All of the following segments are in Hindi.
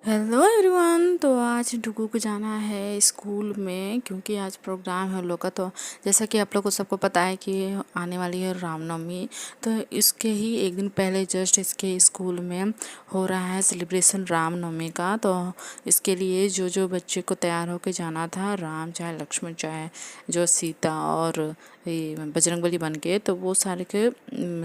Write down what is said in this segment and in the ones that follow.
Hello everyone. तो आज डुगू को जाना है स्कूल में क्योंकि आज प्रोग्राम है उन लोग का। तो जैसा कि आप लोग को सबको पता है कि आने वाली है रामनवमी। तो इसके ही एक दिन पहले जस्ट इसके स्कूल में हो रहा है सेलिब्रेशन रामनवमी का। तो इसके लिए जो जो बच्चे को तैयार होकर जाना था, राम चाहे लक्ष्मण चाहे जो सीता और ये बजरंगबली बन के, तो वो सारे के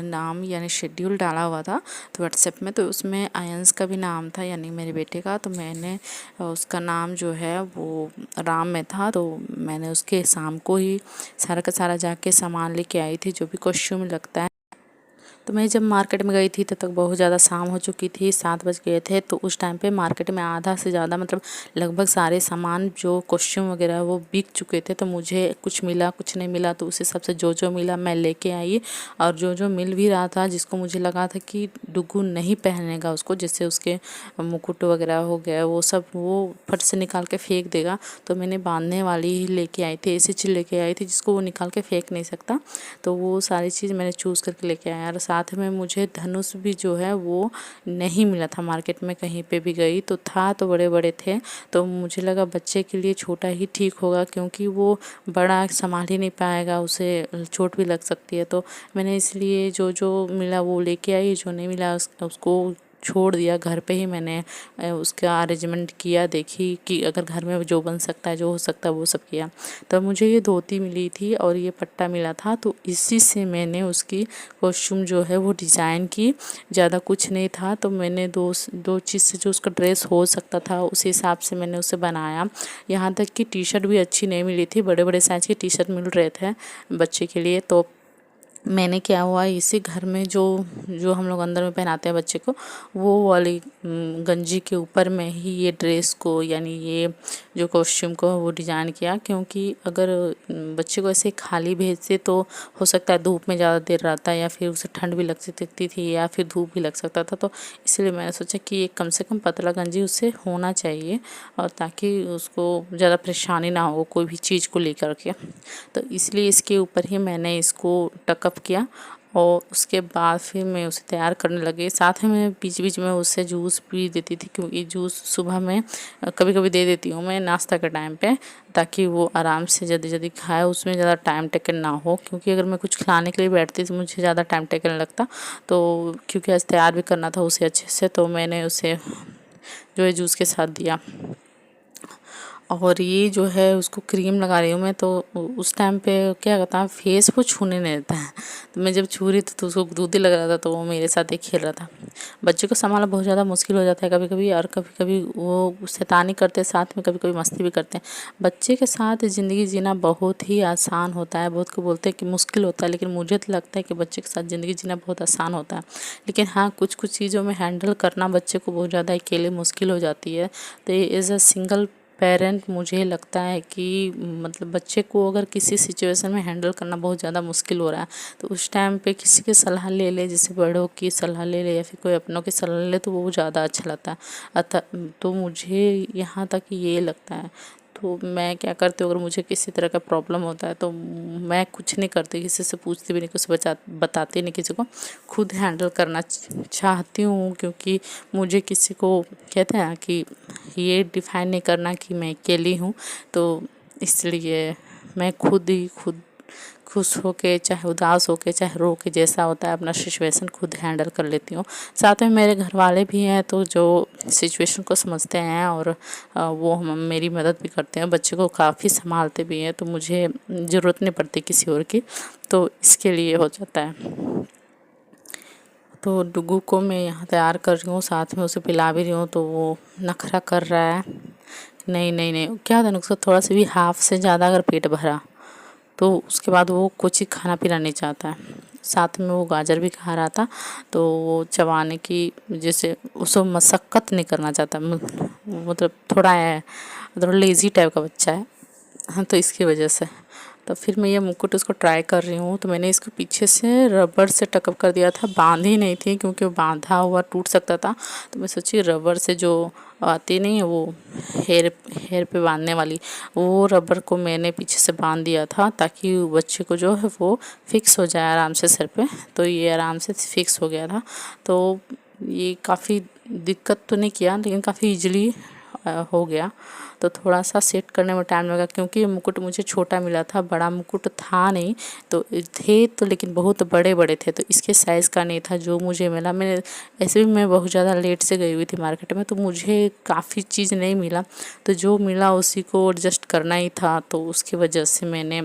नाम यानी शेड्यूल डाला हुआ था तो व्हाट्सएप में। तो उसमें आयंस का भी नाम था यानी मेरे बेटे का। तो मैंने उसका नाम जो है वो राम में था। तो मैंने उसके शाम को ही सारा का सारा जाके सामान लेके आई थी जो भी कॉस्ट्यूम लगता है। तो मैं जब मार्केट में गई थी तब तक बहुत ज़्यादा शाम हो चुकी थी, 7 बज गए थे। तो उस टाइम पे मार्केट में आधा से ज़्यादा मतलब लगभग सारे सामान जो कॉस्ट्यूम वगैरह वो बिक चुके थे। तो मुझे कुछ मिला कुछ नहीं मिला, तो उस हिसाब से जो जो मिला मैं लेके आई। और जो जो मिल भी रहा था जिसको मुझे लगा था कि डुगू नहीं पहनेगा उसको, जैसे उसके मुकुट वगैरह हो गया वो सब वो फट से निकाल के फेंक देगा, तो मैंने बांधने वाली ही लेके आई थी, ऐसी चीज़ लेके आई थी जिसको वो निकाल के फेंक नहीं सकता। तो वो सारी चीज़ मैंने चूज़ करके लेके आया। और साथ में मुझे धनुष भी जो है वो नहीं मिला था मार्केट में, कहीं पे भी गई तो था तो बड़े बड़े थे। तो मुझे लगा बच्चे के लिए छोटा ही ठीक होगा क्योंकि वो बड़ा संभाल ही नहीं पाएगा, उसे चोट भी लग सकती है। तो मैंने इसलिए जो जो मिला वो लेके आई, जो नहीं मिला उसको छोड़ दिया घर पे ही। मैंने उसका अरेंजमेंट किया, देखी कि अगर घर में जो बन सकता है जो हो सकता है वो सब किया। तब मुझे ये धोती मिली थी और ये पट्टा मिला था, तो इसी से मैंने उसकी कॉस्ट्यूम जो है वो डिज़ाइन की। ज़्यादा कुछ नहीं था, तो मैंने दो चीज़ से जो उसका ड्रेस हो सकता था उस हिसाब से मैंने उसे बनाया। यहाँ तक कि टी शर्ट भी अच्छी नहीं मिली थी, बड़े बड़े साइज़ की टी शर्ट मिल रहे थे बच्चे के लिए। तो मैंने क्या हुआ, इसी घर में जो जो हम लोग अंदर में पहनाते हैं बच्चे को, वो वाली गंजी के ऊपर में ही ये ड्रेस को यानी ये जो कॉस्ट्यूम को वो डिज़ाइन किया। क्योंकि अगर बच्चे को ऐसे खाली भेजते तो हो सकता है धूप में ज़्यादा देर रहता है या फिर उसे ठंड भी लग सकती थी या फिर धूप भी लग सकता था। तो इसलिए मैंने सोचा कि एक कम से कम पतला गंजी उससे होना चाहिए, और ताकि उसको ज़्यादा परेशानी ना हो कोई भी चीज़ को लेकर के। तो इसलिए इसके ऊपर ही मैंने इसको टकअप किया और उसके बाद फिर मैं उसे तैयार करने लगी। साथ में मैं बीच बीच में उससे जूस भी देती थी, क्योंकि जूस सुबह में कभी कभी दे देती हूँ मैं नाश्ता के टाइम पे, ताकि वो आराम से जल्दी जल्दी खाए, उसमें ज़्यादा टाइम टेकन ना हो। क्योंकि अगर मैं कुछ खिलाने के लिए बैठती तो मुझे ज़्यादा टाइम टेकन लगता। तो क्योंकि आज तैयार भी करना था उसे अच्छे से, तो मैंने उसे जो है जूस के साथ दिया। और ये जो है उसको क्रीम लगा रही हूँ मैं। तो उस टाइम पे क्या कहता है, फेस वो छूने नहीं देता है। तो मैं जब छू रही थी तो उसको दूधी लग रहा था, तो वो मेरे साथ ही खेल रहा था। बच्चे को संभालना बहुत ज़्यादा मुश्किल हो जाता है कभी कभी, और कभी कभी वो शैतानी करते हैं साथ में, कभी कभी मस्ती भी करते हैं। बच्चे के साथ ज़िंदगी जीना बहुत ही आसान होता है। बहुत को बोलते हैं कि मुश्किल होता है, लेकिन मुझे तो लगता है कि बच्चे के साथ ज़िंदगी जीना बहुत आसान होता है। लेकिन हाँ, कुछ कुछ चीज़ों में हैंडल करना बच्चे को बहुत ज़्यादा अकेले मुश्किल हो जाती है। तो एज अ सिंगल पेरेंट मुझे लगता है कि मतलब बच्चे को अगर किसी सिचुएशन में हैंडल करना बहुत ज़्यादा मुश्किल हो रहा है, तो उस टाइम पे किसी की सलाह ले ले, जैसे बड़ों की सलाह ले ले या फिर कोई अपनों की सलाह ले ले, तो वो ज़्यादा अच्छा लगता है। अतः तो मुझे यहाँ तक ये लगता है। तो मैं क्या करती हूँ, अगर मुझे किसी तरह का प्रॉब्लम होता है तो मैं कुछ नहीं करती, किसी से पूछती भी नहीं, कुछ बताती नहीं किसी को, खुद हैंडल करना चाहती हूँ। क्योंकि मुझे किसी को कहते हैं कि ये डिफाइन नहीं करना कि मैं अकेली हूँ। तो इसलिए मैं खुद ही खुद खुश होके चाहे उदास होके चाहे रो के, जैसा होता है अपना सिचुएशन खुद हैंडल कर लेती हूँ। साथ में मेरे घर वाले भी हैं तो जो सिचुएशन को समझते हैं, और वो मेरी मदद भी करते हैं, बच्चे को काफ़ी संभालते भी हैं। तो मुझे ज़रूरत नहीं पड़ती किसी और की, तो इसके लिए हो जाता है। तो डुगू को मैं यहाँ तैयार कर रही हूँ, साथ में उसे पिला भी रही हूँ। तो वो नखरा कर रहा है, नहीं नहीं नहीं, क्या होता है ना, उसका थोड़ा सा भी हाफ से ज़्यादा अगर पेट भरा तो उसके बाद वो कुछ ही खाना पीना नहीं चाहता है। साथ में वो गाजर भी खा रहा था, तो वो चबाने की जैसे उसको मशक्क़त नहीं करना चाहता, मतलब थोड़ा है, थोड़ा लेज़ी टाइप का बच्चा है। हाँ, तो इसकी वजह से तो फिर मैं ये मुकुट उसको ट्राई कर रही हूँ। तो मैंने इसको पीछे से रबर से टकअप कर दिया था, बांधी नहीं थी क्योंकि वो बांधा हुआ टूट सकता था। तो मैं सोची रबर से जो आती नहीं है वो हेयर हेयर पे बांधने वाली, वो रबर को मैंने पीछे से बांध दिया था, ताकि बच्चे को जो है वो फिक्स हो जाए आराम से सर पे। तो ये आराम से फिक्स हो गया था। तो ये काफ़ी दिक्कत तो नहीं किया, लेकिन काफ़ी इजीली हो गया। तो थोड़ा सा सेट करने में टाइम लगा, क्योंकि मुकुट मुझे छोटा मिला था, बड़ा मुकुट था नहीं। तो थे तो, लेकिन बहुत बड़े बड़े थे, तो इसके साइज़ का नहीं था जो मुझे मिला। मैं ऐसे भी मैं बहुत ज़्यादा लेट से गई हुई थी मार्केट में, तो मुझे काफ़ी चीज़ नहीं मिला। तो जो मिला उसी को एडजस्ट करना ही था, तो उसकी वजह से मैंने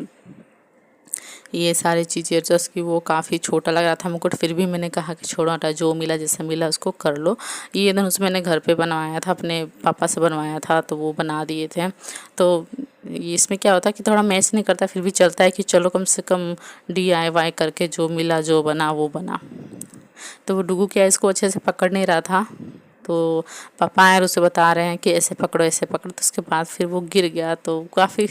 ये सारी चीज़ें एडजस्ट की। वो काफ़ी छोटा लग रहा था मुकुट, फिर भी मैंने कहा कि छोड़ो हटा, जो मिला जैसा मिला उसको कर लो। ये धनुष मैंने घर पे बनवाया था, अपने पापा से बनवाया था, तो वो बना दिए थे। तो इसमें क्या होता है कि थोड़ा मैच नहीं करता, फिर भी चलता है कि चलो कम से कम DIY करके जो मिला जो बना वो बना। तो वो डुगू क्या इसको अच्छे से पकड़ नहीं रहा था, तो पापा आए और उसे बता रहे हैं कि ऐसे पकड़ो ऐसे पकड़ो। तो उसके बाद फिर वो गिर गया, तो काफ़ी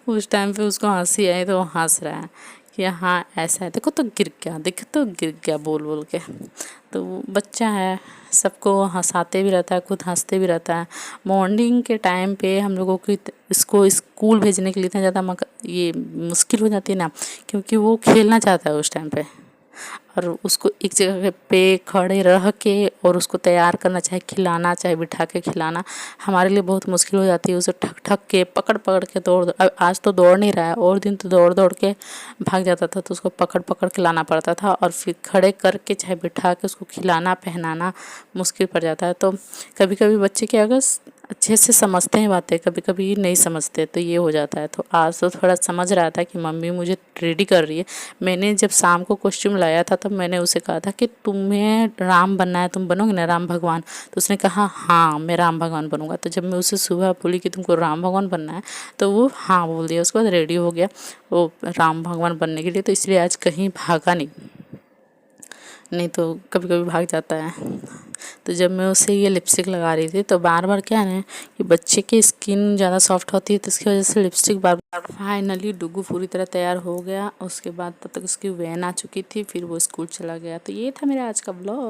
उस टाइम पे उसको हंसी आई, तो वो हंस रहा है कि हाँ ऐसा है, देखो तो गिर गया, देखो तो गिर गया, बोल बोल के। तो वो बच्चा है, सबको हंसाते भी रहता है, खुद हंसते भी रहता है। मॉर्निंग के टाइम पे हम लोगों की इसको स्कूल भेजने के लिए इतना ज़्यादा ये मुश्किल हो जाती है ना, क्योंकि वो खेलना चाहता है उस टाइम पे, और उसको एक जगह पे खड़े रह के और उसको तैयार करना, चाहे खिलाना चाहे बिठा के खिलाना, हमारे लिए बहुत मुश्किल हो जाती है। उसे ठक ठक के पकड़ पकड़ के दौड़, अब आज तो दौड़ नहीं रहा है, और दिन तो दौड़ दौड़ के भाग जाता था, तो उसको पकड़ पकड़ के लाना पड़ता था, और फिर खड़े करके चाहे बिठा के उसको खिलाना पहनाना मुश्किल पड़ जाता है। तो कभी कभी बच्चे क्या, अगर अच्छे से समझते हैं बातें, कभी कभी नहीं समझते, तो ये हो जाता है। तो आज तो थोड़ा समझ रहा था कि मम्मी मुझे रेडी कर रही है। मैंने जब शाम को कॉस्ट्यूम लाया था, तब मैंने उसे कहा था कि तुम्हें राम बनना है, तुम बनोगे ना राम भगवान। तो उसने कहा हाँ मैं राम भगवान बनूंगा। तो जब मैं उसे सुबह बोली कि तुमको राम भगवान बनना है, तो वो हाँ बोल दिया। उसके बाद रेडी हो गया वो राम भगवान बनने के लिए। तो इसलिए आज कहीं भागा नहीं, नहीं तो कभी कभी भाग जाता है। तो जब मैं उसे ये लिपस्टिक लगा रही थी, तो बार बार क्या है कि बच्चे की स्किन ज़्यादा सॉफ्ट होती है, तो इसकी वजह से लिपस्टिक बार बार। फाइनली डुगू पूरी तरह तैयार हो गया। उसके बाद तब तक उसकी वैन आ चुकी थी, फिर वो स्कूल चला गया। तो ये था मेरा आज का ब्लॉग।